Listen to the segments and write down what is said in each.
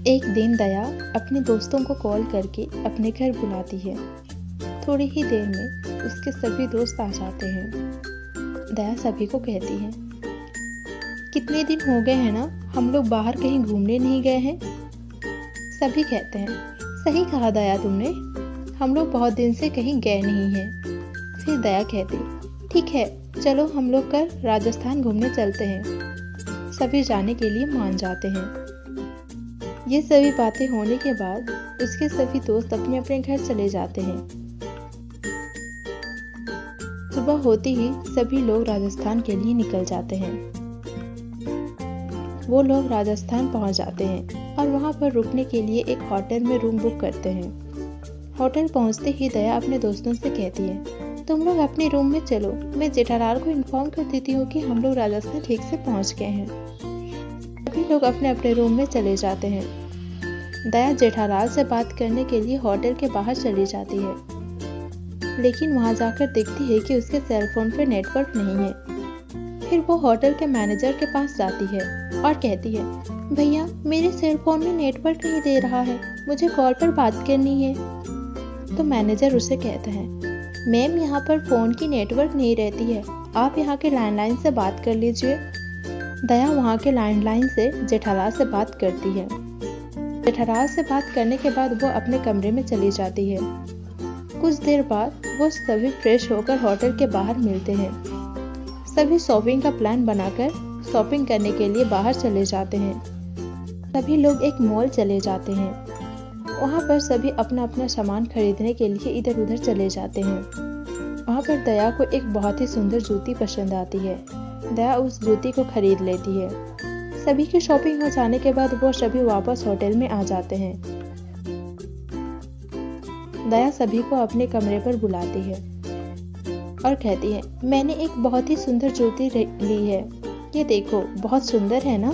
एक दिन दया अपने दोस्तों को कॉल करके अपने घर बुलाती है। थोड़ी ही देर में उसके सभी दोस्त आ जाते हैं। दया सभी को कहती है, कितने दिन हो गए हैं ना, हम लोग बाहर कहीं घूमने नहीं गए हैं। सभी कहते हैं, सही कहा दया तुमने, हम लोग बहुत दिन से कहीं गए नहीं हैं। फिर दया कहती, ठीक है, चलो हम लोग कल राजस्थान घूमने चलते हैं। सभी जाने के लिए मान जाते हैं। ये सभी बातें होने के बाद उसके सभी दोस्त अपने अपने घर चले जाते हैं। सुबह होते ही सभी लोग राजस्थान के लिए निकल जाते हैं। वो लोग राजस्थान पहुंच जाते हैं और वहां पर रुकने के लिए एक होटल में रूम बुक करते हैं। होटल पहुंचते ही दया अपने दोस्तों से कहती है, तुम लोग अपने रूम में चलो, मैं जेठालाल को इन्फॉर्म कर देती हूँ कि हम लोग राजस्थान ठीक से पहुंच गए हैं। सभी लोग अपने अपने रूम में चले जाते हैं। दया जेठालाल से बात करने के लिए होटल के बाहर चली जाती है, लेकिन वहां जाकर देखती है कि उसके सेल फोन पर नेटवर्क नहीं है। फिर वो होटल के मैनेजर के पास जाती है और कहती है, भैया मेरे सेल फोन में नेटवर्क नहीं दे रहा है, मुझे कॉल पर बात करनी है। तो मैनेजर उसे कहता है, मैम यहाँ पर फ़ोन की नेटवर्क नहीं रहती है, आप यहाँ के लैंडलाइन से बात कर लीजिए। दया वहाँ के लैंडलाइन से जेठालाल से बात करती है। जेठालाल से बात करने के बाद वो अपने कमरे में चली जाती है। कुछ देर बाद वो सभी फ्रेश होकर होटल के बाहर मिलते हैं। सभी शॉपिंग का प्लान बनाकर शॉपिंग करने के लिए बाहर चले जाते हैं। सभी लोग एक मॉल चले जाते हैं। वहाँ पर सभी अपना अपना सामान खरीदने के लिए इधर उधर चले जाते हैं। वहाँ पर दया को एक बहुत ही सुंदर जूती पसंद आती है। दया उस जूती को खरीद लेती है। सभी की शॉपिंग हो जाने के बाद वो सभी वापस होटल में आ जाते हैं। दया सभी को अपने कमरे पर बुलाती है और कहती है, मैंने एक बहुत ही सुंदर जूती ली है, ये देखो बहुत सुंदर है ना।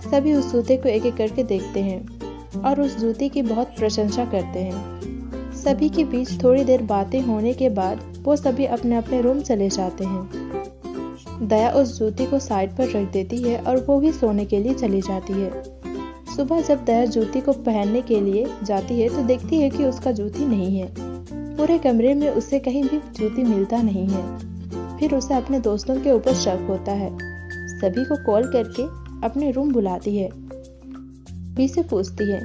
सभी उस जूते को एक एक करके देखते हैं और उस जूते की बहुत प्रशंसा करते हैं। सभी के बीच थोड़ी देर बातें होने के बाद वो सभी अपने अपने रूम चले जाते हैं। दया उस जूती को साइड पर रख देती है और वो भी सोने के लिए चली जाती है। सुबह जब दया जूती को पहनने के लिए जाती है तो देखती है कि उसका जूती नहीं है। पूरे कमरे में उसे कहीं भी जूती मिलता नहीं है। फिर उसे अपने दोस्तों के ऊपर शक होता है। सभी को कॉल करके अपने रूम बुलाती है। सभी से पूछती है,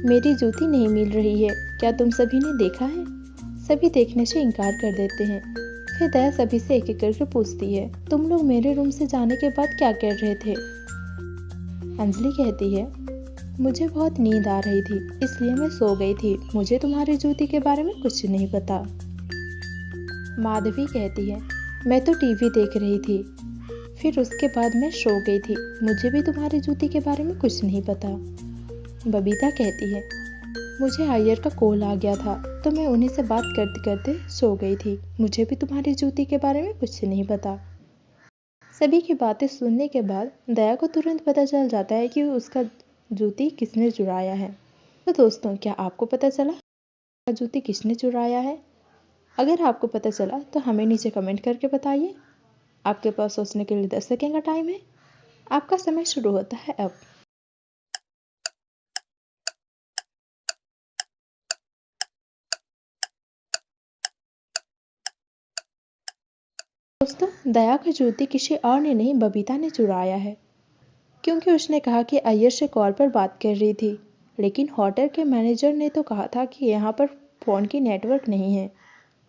मेरी जूती नहीं मिल रही है, क्या तुम सभी ने देखा है? सभी देखने से इनकार कर देते हैं। फिर दया सभी से एक एक करके पूछती है, तुम लोग मेरे रूम से जाने के बाद क्या कर रहे थे? अंजलि कहती है, मुझे बहुत नींद आ रही थी, इसलिए मैं सो गई थी, मुझे तुम्हारी जूती के बारे में कुछ नहीं पता। माधवी कहती है, मैं तो टीवी देख रही थी, फिर उसके बाद मैं सो गई थी, मुझे भी तुम्हारी जूती के बारे में कुछ नहीं पता। बबीता कहती है, मुझे अय्यर का कॉल आ गया था तो मैं उन्हीं से बात करते करते सो गई थी, मुझे भी तुम्हारी जूती के बारे में कुछ नहीं पता। सभी की बातें सुनने के बाद दया को तुरंत पता चल जाता है कि उसका जूती किसने चुराया है। तो दोस्तों, क्या आपको पता चला जूती किसने चुराया है? अगर आपको पता चला तो हमें नीचे कमेंट करके बताइए। आपके पास सोचने के लिए 10 सेकेंड का टाइम है। आपका समय शुरू होता है अब। दोस्तों, दया का जूती किसी और ने नहीं, बबीता ने चुराया है, क्योंकि उसने कहा कि अय्यर से कॉल पर बात कर रही थी, लेकिन होटल के मैनेजर ने तो कहा था कि यहाँ पर फ़ोन की नेटवर्क नहीं है,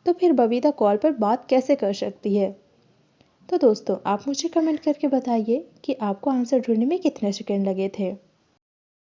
तो फिर बबीता कॉल पर बात कैसे कर सकती है? तो दोस्तों, आप मुझे कमेंट करके बताइए कि आपको आंसर ढूंढने में कितने सेकंड लगे थे।